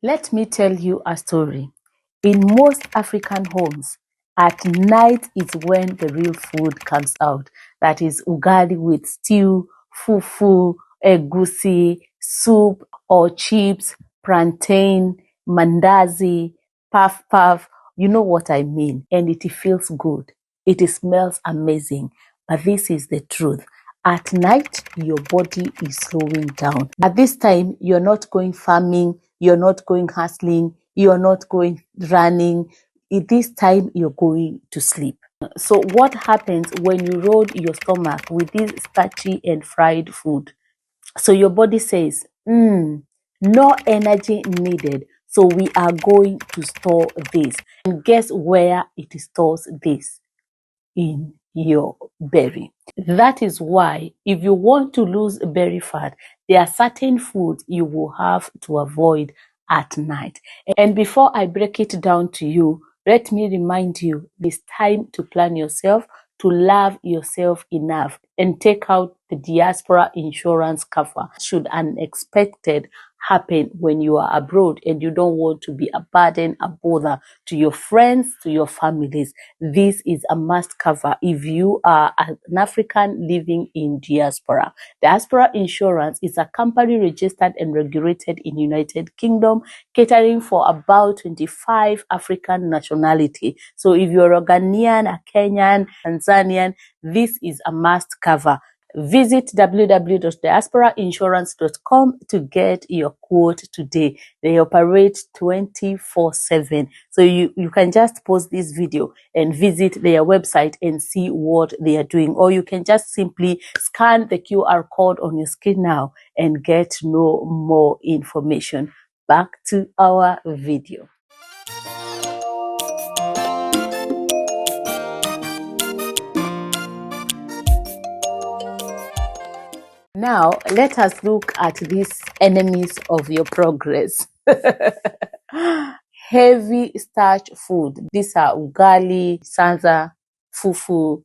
Let me tell you a story. In most African homes, at night is when the real food comes out. That is ugali with stew, fufu, egusi, soup or chips, plantain, mandazi, puff puff. You know what I mean. And it feels good. It smells amazing. But this is the truth. At night, your body is slowing down. At this time, you're not going farming, you're not going hustling, you're not going running. At this time, you're going to sleep. So what happens when you load your stomach with this starchy and fried food? So your body says, no energy needed. So we are going to store this. And guess where it stores this? In your belly. That is why if you want to lose belly fat, there are certain foods you will have to avoid at night. And before I break it down to you, let me remind you, it's time to plan yourself, to love yourself enough and take out the diaspora insurance cover should unexpected happen when you are abroad and you don't want to be a burden, a bother to your friends, to your families. This is a must cover if you are an African living in diaspora. Diaspora Insurance is a company registered and regulated in United Kingdom, catering for about 25 African nationality. So if you're a Ghanaian, a Kenyan, Tanzanian, this is a must cover. Visit www.diasporainsurance.com to get your quote today. They operate 24/7. So you can just pause this video and visit their website and see what they are doing. Or you can just simply scan the QR code on your screen now and get to know more information. Back to our video. Now, let us look at these enemies of your progress. Heavy starch food. These are ugali, sanza, fufu,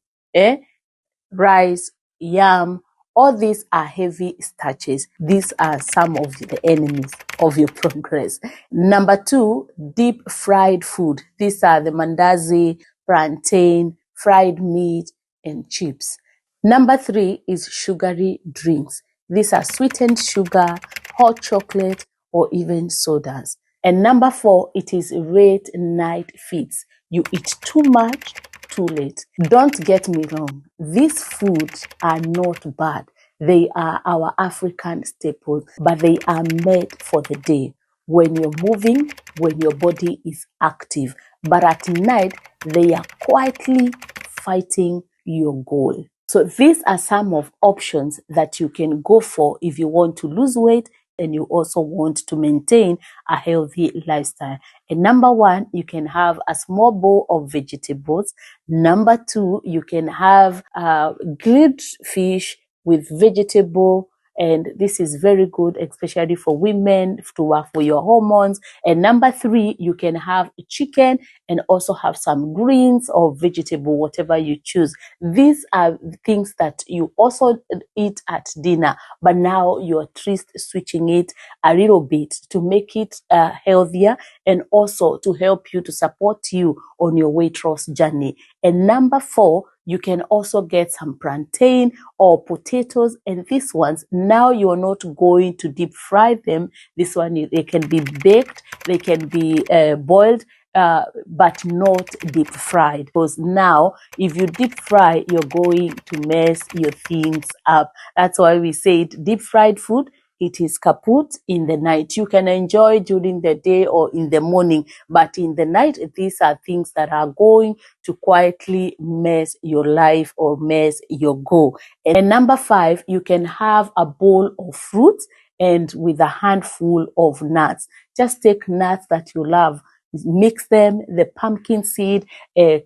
rice, yam. All these are heavy starches. These are some of the enemies of your progress. Number 2, deep fried food. These are the mandazi, plantain, fried meat, and chips. Number 3 is sugary drinks. These are sweetened sugar, hot chocolate, or even sodas. And number 4, it is late night feeds. You eat too much, too late. Don't get me wrong. These foods are not bad. They are our African staples, but they are made for the day. When you're moving, when your body is active. But at night, they are quietly fighting your goal. So these are some of options that you can go for if you want to lose weight and you also want to maintain a healthy lifestyle. And number 1, you can have a small bowl of vegetables. Number 2, you can have grilled fish with vegetable. And this is very good, especially for women, to work for your hormones. And number 3, you can have chicken and also have some greens or vegetable, whatever you choose. These are things that you also eat at dinner, but now you're at least switching it a little bit to make it healthier and also to help you, to support you on your weight loss journey. And number 4, you can also get some plantain or potatoes, and these ones, now you're not going to deep fry them. This one, they can be baked, they can be boiled, but not deep fried. Because now, if you deep fry, you're going to mess your things up. That's why we said deep fried food, it is kaput in the night. You can enjoy during the day or in the morning, but in the night, these are things that are going to quietly mess your life or mess your goal. And number 5, you can have a bowl of fruits and with a handful of nuts. Just take nuts that you love, mix them, the pumpkin seed,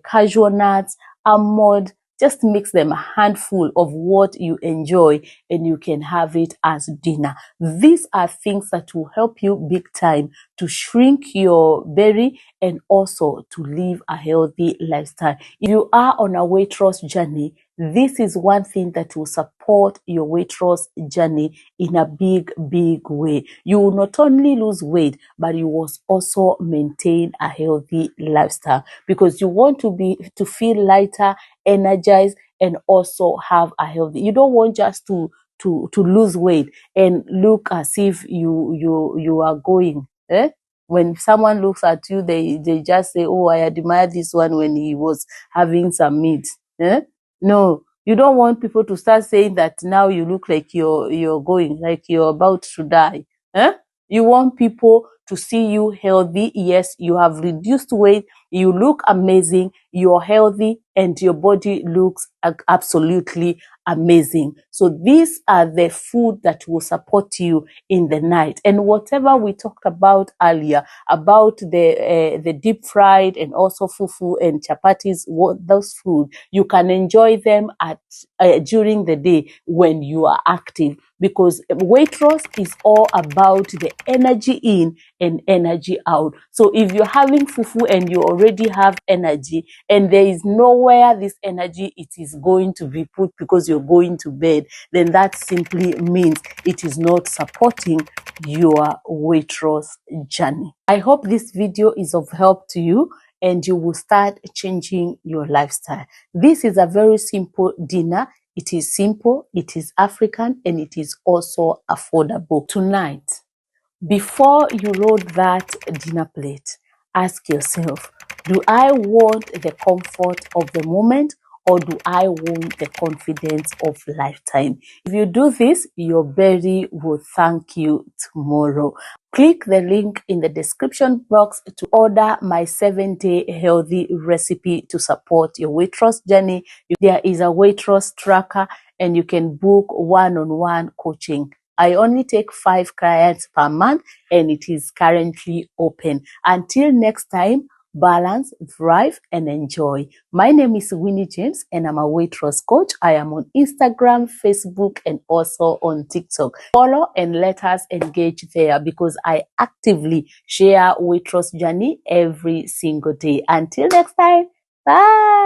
cashew nuts, almond, just mix them, a handful of what you enjoy, and you can have it as dinner. These are things that will help you big time to shrink your belly, and also to live a healthy lifestyle. If you are on a weight loss journey, this is one thing that will support your weight loss journey in a big way. You will not only lose weight, but you will also maintain a healthy lifestyle, because you want to feel lighter, energized, and also have a healthy. You don't want just to lose weight and look as if you are going. When someone looks at you, they just say, "Oh, I admire this one when he was having some meat." No, you don't want people to start saying that now you look like you're going, like you're about to die. You want people to see you healthy. Yes, you have reduced weight, you look amazing, you're healthy, and your body looks absolutely amazing. So these are the food that will support you in the night. And whatever we talked about earlier, about the deep fried and also fufu and chapatis, those food, you can enjoy them at during the day when you are active, because weight loss is all about the energy in and energy out. So if you're having fufu and you already have energy, and there is nowhere this energy it is going to be put because you're going to bed, then that simply means it is not supporting your weight loss journey. I hope this video is of help to you and you will start changing your lifestyle. This is a very simple dinner. It is simple, it is African, and it is also affordable. Tonight, before you load that dinner plate, ask yourself, do I want the comfort of the moment, or do I want the confidence of lifetime? If you do this, your belly will thank you tomorrow. Click the link in the description box to order my 7-day healthy recipe to support your weight loss journey. There is a weight loss tracker, and you can book one-on-one coaching. I only take 5 clients per month, and it is currently open. Until next time, balance, thrive, and enjoy. My name is Winnie James, and I'm a weight loss coach. I am on Instagram, Facebook, and also on TikTok. Follow and let us engage there, because I actively share weight loss journey every single day. Until next time, bye.